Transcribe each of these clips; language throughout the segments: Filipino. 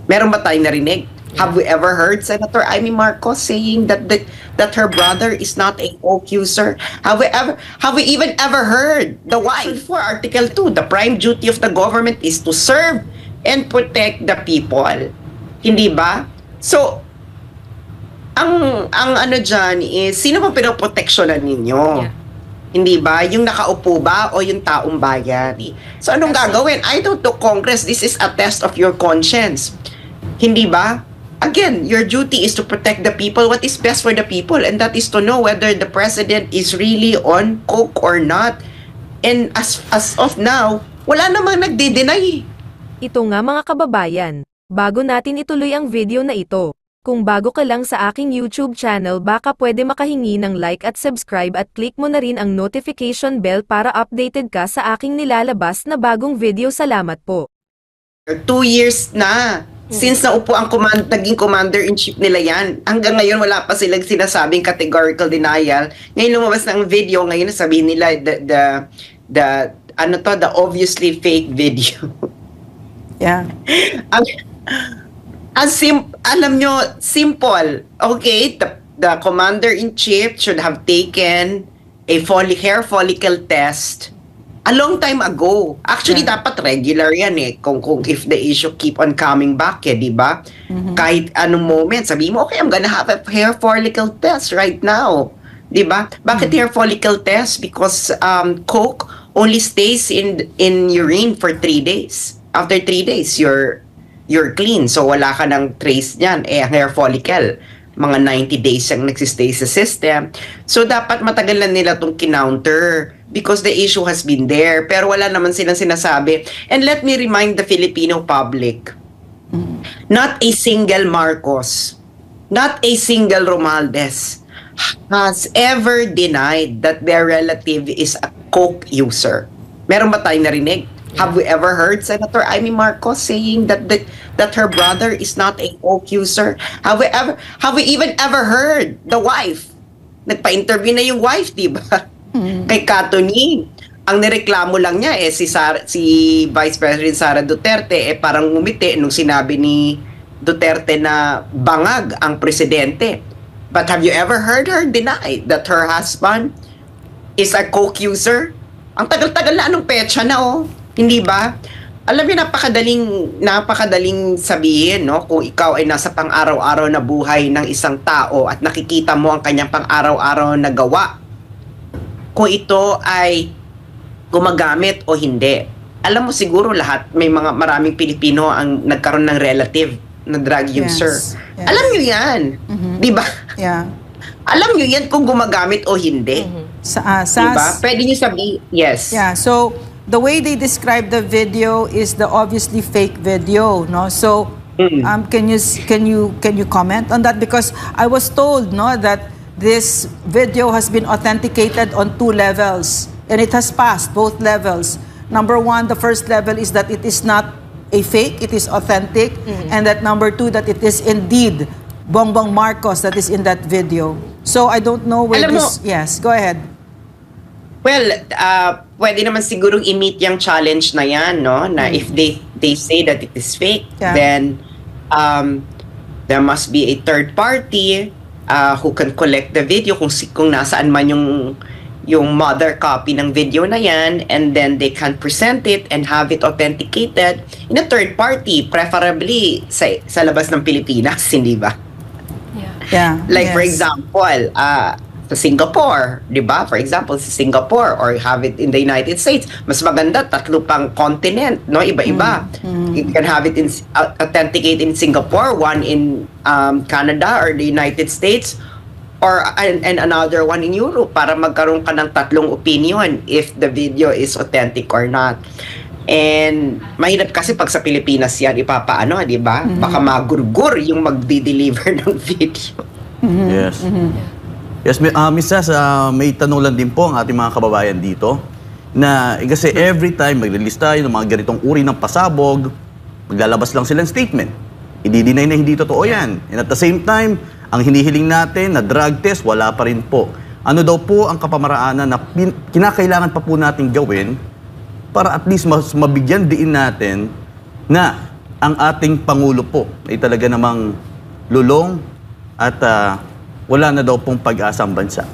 Meron ba tayong narinig? Have we ever heard Senator Amy Marcos saying that her brother is not a accuser? Have we even ever heard the wife for Article 2? The prime duty of the government is to serve and protect the people. Hindi ba? So, ang ano dyan is, sino bang pinoproteksyonan ninyo? Yeah. Hindi ba? Yung nakaupo ba o yung taong bayan? So, anong gagawin? I don't know, Congress, this is a test of your conscience. Hindi ba? Again, your duty is to protect the people. What is best for the people? And that is to know whether the president is really on coke or not. And as of now, wala namang nagde-deny. Ito nga mga kababayan, bago natin ituloy ang video na ito, kung bago ka lang sa aking YouTube channel baka pwede makahingi ng like at subscribe at click mo na rin ang notification bell para updated ka sa aking nilalabas na bagong video. Salamat po. 2 years na since naupo ang naging commander-in-chief nila yan. Hanggang ngayon wala pa silang sinasabing categorical denial. Ngayon lumabas na ang video, ngayon sabihin nila the obviously fake video. Yeah. Alam nyo, simple. Okay, the commander-in-chief should have taken a hair follicle test a long time ago. Actually, dapat regular yan eh. Kung if the issue keep on coming back eh, di ba? Kahit anong moment, sabihin mo, okay, I'm gonna have a hair follicle test right now. Di ba? Bakit hair follicle test? Because coke only stays in urine for 3 days. After 3 days, you're clean. So, wala ka ng trace niyan. Ang hair follicle, mga 90 days yung nagsistay sa system. So, dapat matagal na nila itong kinounter because the issue has been there. Pero wala naman silang sinasabi. And let me remind the Filipino public, not a single Marcos, not a single Romualdez has ever denied that their relative is a coke user. Meron ba tayong narinig? Have we ever heard Senator Amy Marcos saying that her brother is not a coke user? Have we even ever heard the wife? Nagpa-interview na yung wife, di ba? Kay Katony. Ang nireklamo lang niya si Vice President Sara Duterte parang ngumiti nung sinabi ni Duterte na bangag ang presidente. But have you ever heard her deny that her husband is a coke user? Ang tagal-tagal na anong petsa na Hindi ba? Alam niyo, napakadaling sabihin, no? Kung ikaw ay nasa pang-araw-araw na buhay ng isang tao at nakikita mo ang kanyang pang-araw-araw na gawa, kung ito ay gumagamit o hindi. Alam mo siguro lahat, maraming Pilipino ang nagkaroon ng relative na drug user. Yes. Alam niyo yan. Di ba? Yeah. Alam niyo yan kung gumagamit o hindi. Diba? Pwede niyo sabihin, yes. Yeah, so the way they describe the video is the obviously fake video, no? So, can you comment on that? Because I was told, no, that this video has been authenticated on 2 levels, and it has passed both levels. Number 1, the first level is that it is not a fake; it is authentic, and that number 2, that it is indeed Bongbong Marcos that is in that video. So I don't know where this. Yes, go ahead. Well, pwede naman sigurong i-meet yung challenge na yan, no? Na if they say that it is fake, then there must be a third party who can collect the video kung nasaan man yung mother copy ng video na yan, and then they can present it and have it authenticated in a third party, preferably sa labas ng Pilipinas, hindi ba? Yeah. Like for example, sa Singapore, di ba? For example, sa Singapore, or have it in the United States. Mas maganda, 3 pang continent, no? Iba-iba. You can have it authenticate in Singapore, 1 in Canada or the United States, and another 1 in Europe, para magkaroon ka ng 3 opinion if the video is authentic or not. And mahirap kasi pag sa Pilipinas yan ipapaano, di ba? Baka magurgur yung magdi-deliver ng video. Yes. Yes, Ms. Sas, may tanong lang din po ang ating mga kababayan dito na kasi every time mag-release tayo ng mga ganitong uri ng pasabog, maglalabas lang silang statement. I-deny na hindi totoo yan. And at the same time, ang hinihiling natin na drug test, wala pa rin po. Ano daw po ang kapamaraanan na kinakailangan pa po natin gawin para at least mas mabigyan diin natin na ang ating Pangulo po ay talaga namang lulong at wala na daw pong pag-asa ang bansa.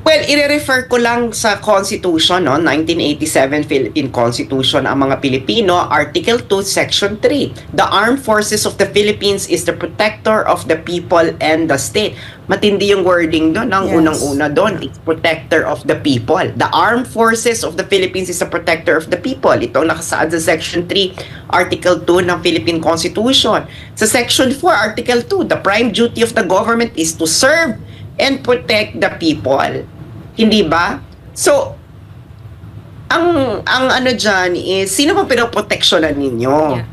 Well, i-refer ko lang sa Constitution, no? 1987 Philippine Constitution, ang mga Pilipino, Article 2, Section 3. The Armed Forces of the Philippines is the protector of the people and the state. Matindi yung wording doon. Ang unang-una doon, it's protector of the people. The Armed Forces of the Philippines is the protector of the people. Ito ang nakasaad sa Section 3, Article 2 ng Philippine Constitution. Sa Section 4, Article 2, the prime duty of the government is to serve and protect the people. Hindi ba? So, ang ano dyan is, sino bang pinoproteksyonan ninyo? Yeah.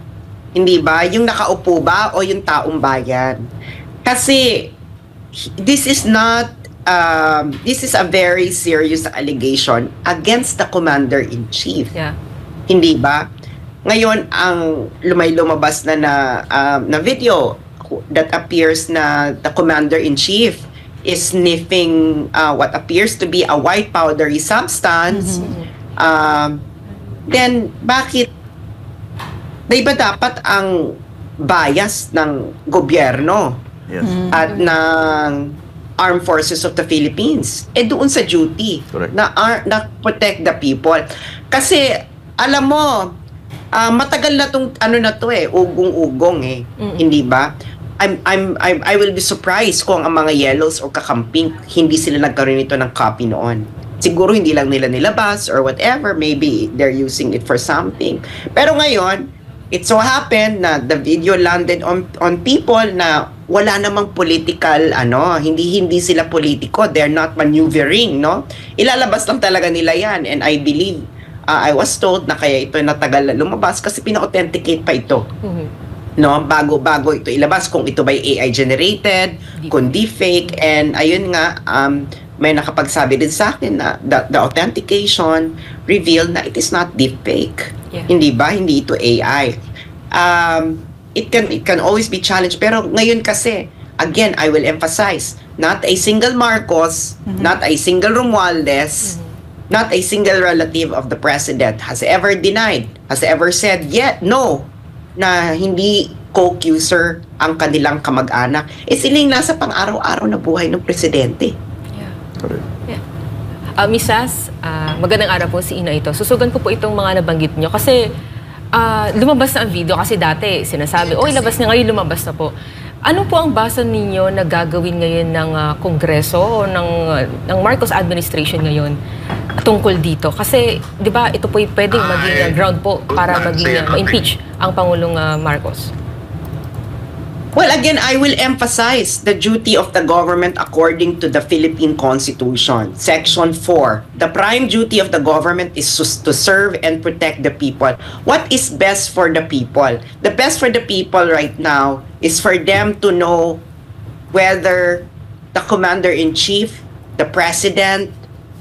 Hindi ba? Yung nakaupo ba o yung taong bayan? Kasi, this is a very serious allegation against the Commander-in-Chief. Yeah. Hindi ba? Ngayon, ang lumabas na video that appears na the Commander-in-Chief is sniffing what appears to be a white powdery substance, then bakit di ba dapat ang bias ng gobyerno at ng Armed Forces of the Philippines doon sa duty na protect the people? Kasi alam mo, matagal na tong ugong-ugong hindi ba? I will be surprised kung ang mga yellows o kakamping hindi sila nagkaroon nito ng copy noon. Siguro hindi lang nila nilabas or whatever, maybe they're using it for something. Pero ngayon, it so happened na the video landed on people na wala namang political hindi sila politiko, they're not maneuvering, no? Ilalabas lang talaga nila yan, and I believe I was told na kaya ito natagal na lumabas kasi pina-authenticate pa ito. No, bago ito ilabas kung ito ba AI generated, kung deepfake, and ayun nga, may nakapagsabi din sa akin na the authentication revealed na it is not deepfake. Hindi ba? Hindi ito AI. It can always be challenged, pero ngayon kasi, again, I will emphasize, not a single Marcos, not a single Romualdez, not a single relative of the president has ever denied, has ever said no, na hindi co-accuser ang kanilang kamag-anak. Silang nasa pang-araw-araw na buhay ng presidente. Miss Sas, magandang araw po si Ina ito. Susugan ko po itong mga nabanggit nyo kasi lumabas na ang video kasi dati sinasabi, labas na ngayon, lumabas na po. Ano po ang basa ninyo na gagawin ngayon ng Kongreso o ng Marcos administration ngayon tungkol dito? Kasi, di ba, ito po pwedeng maging ground po para maging ma-impeach ang Pangulong Marcos. Well, again, I will emphasize the duty of the government according to the Philippine Constitution. Section 4. The prime duty of the government is to serve and protect the people. What is best for the people? The best for the people right now is for them to know whether the Commander-in-Chief, the President,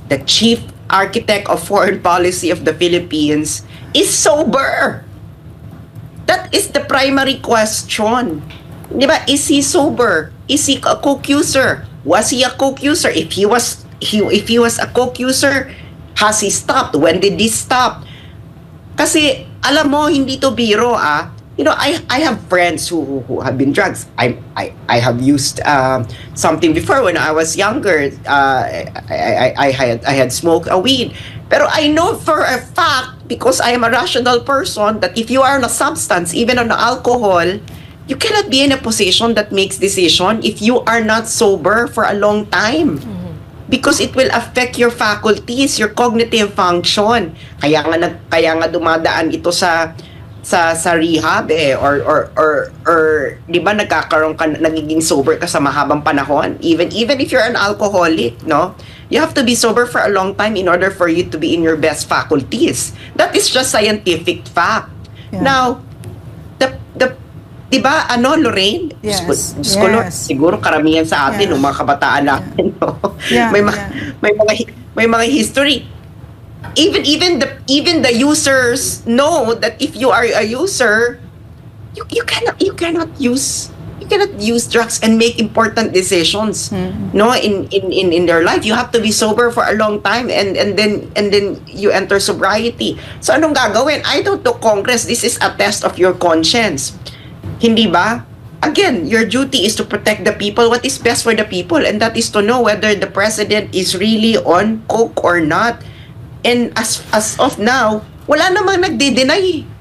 the Chief Architect of Foreign Policy of the Philippines is sober. That is the primary question. Di ba? Is he sober? Is he a co-accuser? Was he a co-accuser? If he was a co-accuser, has he stopped? When did he stop? Kasi alam mo, hindi to biro You know, I have friends who have been drugs. I have used something before when I was younger. I had smoked a weed. Pero I know for a fact, because I am a rational person, that if you are on a substance, even on alcohol, you cannot be in a position that makes decision if you are not sober for a long time. Because it will affect your faculties, your cognitive function. Kaya nga dumadaan ito sa rehab or di ba nagiging sober ka sa mahabang panahon, even if you're an alcoholic, no? You have to be sober for a long time in order for you to be in your best faculties. That is just scientific fact. Now, di ba, Lorraine? Yes. Diyos ko, Lord, siguro karamihan sa atin, mga kabataan natin, no? May mga history. Even the users know that if you are a user, you cannot use cannot use drugs and make important decisions, no, in their life. You have to be sober for a long time, and then you enter sobriety. So anong gagawin? I don't know, Congress, this is a test of your conscience. Hindi ba? Again, your duty is to protect the people, what is best for the people, and that is to know whether the president is really on coke or not. And as of now, wala namang nagde-deny.